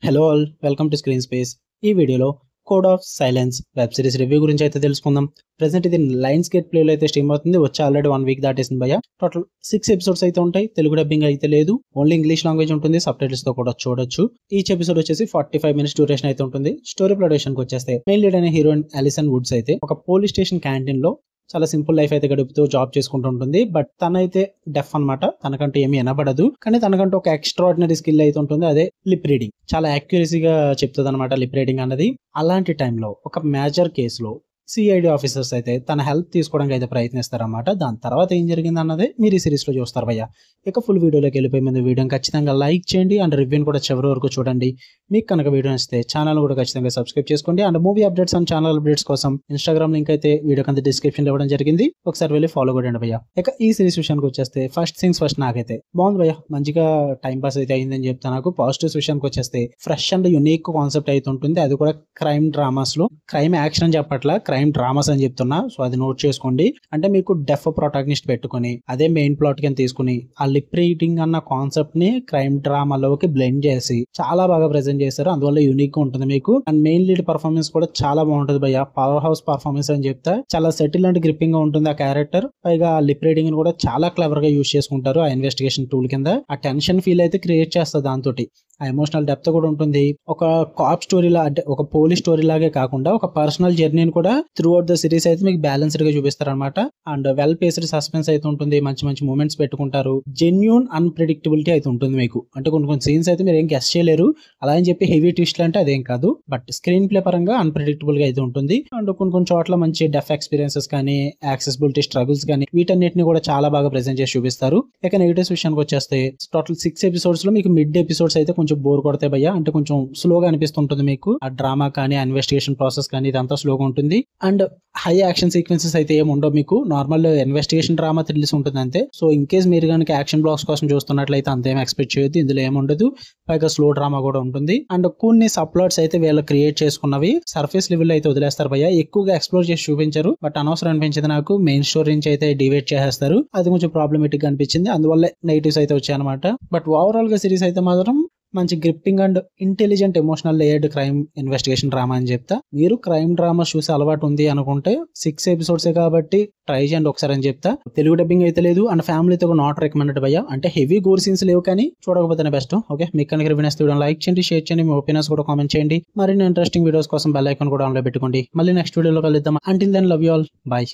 Hello all, welcome to screen space. ఈ వీడియోలో code of silence web series review గురించి అయితే తెలుసుకుందాం. ప్రెసెంట్ ఇది లయన్స్ గేట్ ప్లేలో అయితే స్ట్రీమ్ అవుతుంది. వచ్చి ఆల్రెడీ 1 వీక్ దాటేసింది భయ్య. టోటల్ 6 ఎపిసోడ్స్ అయితే ఉంటాయి. తెలుగు డబ్బింగ్ అయితే లేదు, ఓన్లీ ఇంగ్లీష్ లాంగ్వేజ్ ఉంటుంది. సబ్ టైటిల్స్ తో కూడా చూడొచ్చు. ఈచ్ ఎపిసోడ్ వచ్చేసి 45 మినిట్స్ డ్యూరేషన్ అయితే ఉంటుంది. స్టోరీ ప్రొడక్షన్ కి వచ్చేస్తే మెయిన్ లీడ్ అనే హీరోయిన్ అలిసన్ వుడ్స్ అయితే ఒక పోలీస్ స్టేషన్ క్యాంటీన్ లో చాలా సింపుల్ లైఫ్ అయితే గడుపుతూ జాబ్ చేసుకుంటూ ఉంటుంది. బట్ తనైతే డెఫ్ అనమాట. తనకంటూ ఏమీ వినబడదు, కానీ తనకంటూ ఒక ఎక్స్ట్రాడినరీ స్కిల్ అయితే ఉంటుంది. అదే లిప్ రీడింగ్. చాలా యాక్యురసీగా చెప్తుంది అనమాట లిప్ రీడింగ్ అన్నది. అలాంటి టైంలో ఒక మేజర్ కేసులో సిఐడి ఆఫీసర్స్ అయితే తన హెల్ప్ తీసుకోవడానికి అయితే ప్రయత్నిస్తారన్నమాట. దాని తర్వాత ఏం జరిగింది అన్నదే మీరు ఈ సిరీస్ లో చూస్తారు భయ్య. ఇక ఫుల్ వీడియోలోకి వెళ్ళిపోయి ముందు వీడియోని ఖచ్చితంగా లైక్ చేయండి అండ్ రివ్యూని కూడా చివరి వరకు చూడండి. మీకు కనుక వీడియో నచ్చితే ఛానల్ కూడా ఖచ్చితంగా సబ్స్క్రైబ్ చేసుకోండి. And movie updates and channel updates కోసం ఇన్స్టాగ్రామ్ లింక్ అయితే వీడియో కింద డిస్క్రిప్షన్ లో ఇవ్వడం జరిగింది. ఒకసారి వెళ్ళి ఫాలో కొట్టండి భయ్య. ఇక ఈ సిరీస్ విషయానికి వచ్చేస్తే ఫస్ట్ థింగ్స్ ఫస్ట్, నాకైతే బాగుంది భయ్య. మంచిగా టైం పాస్ అయితే అయిందని చెప్తా. నాకు పాజిటివ్స్ విషయానికి వచ్చేస్తే ఫ్రెష్ అండ్ యునిక్ కాన్సెప్ట్ అయితే ఉంటుంది. అది కూడా క్రైమ్ డ్రామాస్ లో. క్రైమ్ యాక్షన్ అని చెప్పట్లా, క్రైమ్ డ్రామాస్ అని చెప్తున్నా. సో అది నోట్ చేసుకోండి. అంటే మీకు డెఫ్ ప్రొటాగనిస్ట్ పెట్టుకుని అదే మెయిన్ ప్లాట్ కింద తీసుకుని ఆ లిప్ రీడింగ్ అన్న కాన్సెప్ట్ ని క్రైమ్ డ్రామాలోకి బ్లెండ్ చేసి చాలా బాగా ప్రెజెంట్ చేశారు. అందువల్ల యూనిక్ గా ఉంటుంది మీకు. అండ్ మెయిన్ లీడ్ పర్ఫార్మెన్స్ కూడా చాలా బాగుంటుంది భయ్య. పవర్ హౌస్ పర్ఫార్మెన్స్ అని చెప్తా. చాలా సెటిల్ అండ్ గ్రిప్పింగ్ గా ఉంటుంది ఆ క్యారెక్టర్. పైగా ఆ లిప్ రీడింగ్ కూడా చాలా క్లవర్ గా యూజ్ చేసుకుంటారు ఆ ఇన్వెస్టిగేషన్ టూల్ కింద. ఆ టెన్షన్ ఫీల్ అయితే క్రియేట్ చేస్తుంది దాంతో. ఆ ఎమోషనల్ డెప్త్ కూడా ఉంటుంది. ఒక కాప్ స్టోరీలా, అంటే ఒక పోలీస్ స్టోరీ లాగే కాకుండా ఒక పర్సనల్ జర్నీని కూడా త్రూ అవుట్ ద సిరీస్ అయితే మీకు బ్యాలెన్స్డ్ గా చూపిస్తారు అనమాట. అండ్ వెల్ పేస్డ్ సస్పెన్స్ అయితే ఉంటుంది. మంచి మంచి మూమెంట్స్ పెట్టుకుంటారు. జెన్యూన్ అన్ప్రెడిక్టబిలిటీ అయితే ఉంటుంది మీకు. అంటే కొన్ని సీన్స్ అయితే మీరు ఏం గెస్ చేయలేరు. అలా అని చెప్పి హెవీ ట్విస్ట్ అంటే అదేం కాదు, బట్ స్క్రీన్ ప్లే పరంగా అన్ప్రెడిక్టబుల్ గా అయితే ఉంటుంది. అండ్ కొన్ని చోట్ల మంచి డెఫ్ ఎక్స్పీరియన్సెస్ కానీ యాక్సెసిబిలిటీ స్ట్రగుల్స్ కానీ వీటన్నిటిని కూడా చాలా బాగా ప్రెజెంట్ చేసి చూపిస్తారు. ఇక నెగిటివ్స్ విషయానికి వచ్చేస్తే టోటల్ 6 ఎపిసోడ్స్ లో మీకు మిడ్ ఎపిసోడ్స్ అయితే కొంచెం బోర్ కొడతాయి భయ్య. అంటే కొంచెం స్లోగా అనిపిస్తుంటుంది మీకు. ఆ డ్రామా కానీ ఇన్వెస్టిగేషన్ ప్రాసెస్ కానీ ఇదంతా స్లోగా ఉంటుంది. అండ్ హై యాక్షన్ సీక్వెన్సెస్ అయితే ఏమి ఉండవు మీకు. నార్మల్ ఇన్వెస్టిగేషన్ డ్రామా థ్రిల్స్ ఉంటుంది అంతే. సో ఇన్ కేస్ మీరు కనుక యాక్షన్ బ్లాక్స్ కోసం చూస్తున్నట్లయితే అంతేం ఎక్స్పెక్ట్ చేయొద్దు. ఇందులో ఏముండదు. పైగా స్లో డ్రామా కూడా ఉంటుంది. అండ్ కొన్ని సబ్ప్లాట్స్ అయితే వీళ్ళు క్రియేట్ చేసుకున్నవి సర్ఫేస్ లెవెల్ అయితే వదిలేస్తారు భయ్య. ఎక్కువగా ఎక్స్ప్లోర్ చేసి చూపించారు. బట్ అనవసరం అనిపించింది నాకు. మెయిన్ స్టోరీ నుంచి అయితే డివైడ్ చేసేస్తారు. అది కొంచెం ప్రాబ్లమేటిక్ గా అనిపించింది. అందువల్ల నెగిటివ్స్ అయితే వచ్చాయి అనమాట. బట్ ఓవరాల్ గా సిరీస్ అయితే మాత్రం మంచి gripping and intelligent emotional layered crime investigation drama అని చెప్తా. మీరు క్రైమ్ డ్రామా చూసే అలవాటు ఉంది అనుకుంటే 6 ఎపిసోడ్సే కాబట్టి ట్రై చేయండి ఒకసారి అని చెప్తా. తెలుగు డబ్బింగ్ అయితే లేదు అండ్ ఫ్యామిలీతో నాట్ రికమెండెడ్ భయ్య. అంటే హెవీ గోర్ సీన్స్ లేవు, కానీ చూడకపోతేనే బెస్ట్. ఓకే, మీకు కనుక రివ్యూ నచ్చితే వీడియో లైక్ చేయండి, షేర్ చేయండి, మీ ఒపీనియన్స్ కూడా కామెంట్ చేయండి. మరిన్ని ఇంట్రెస్టింగ్ వీడియోస్ కోసం బెల్ ఐకాన్ కూడా ఆన్లో పెట్టుకోండి. మళ్ళీ నెక్స్ట్ వీడియోలో కలుద్దాం. Until then love you all, bye.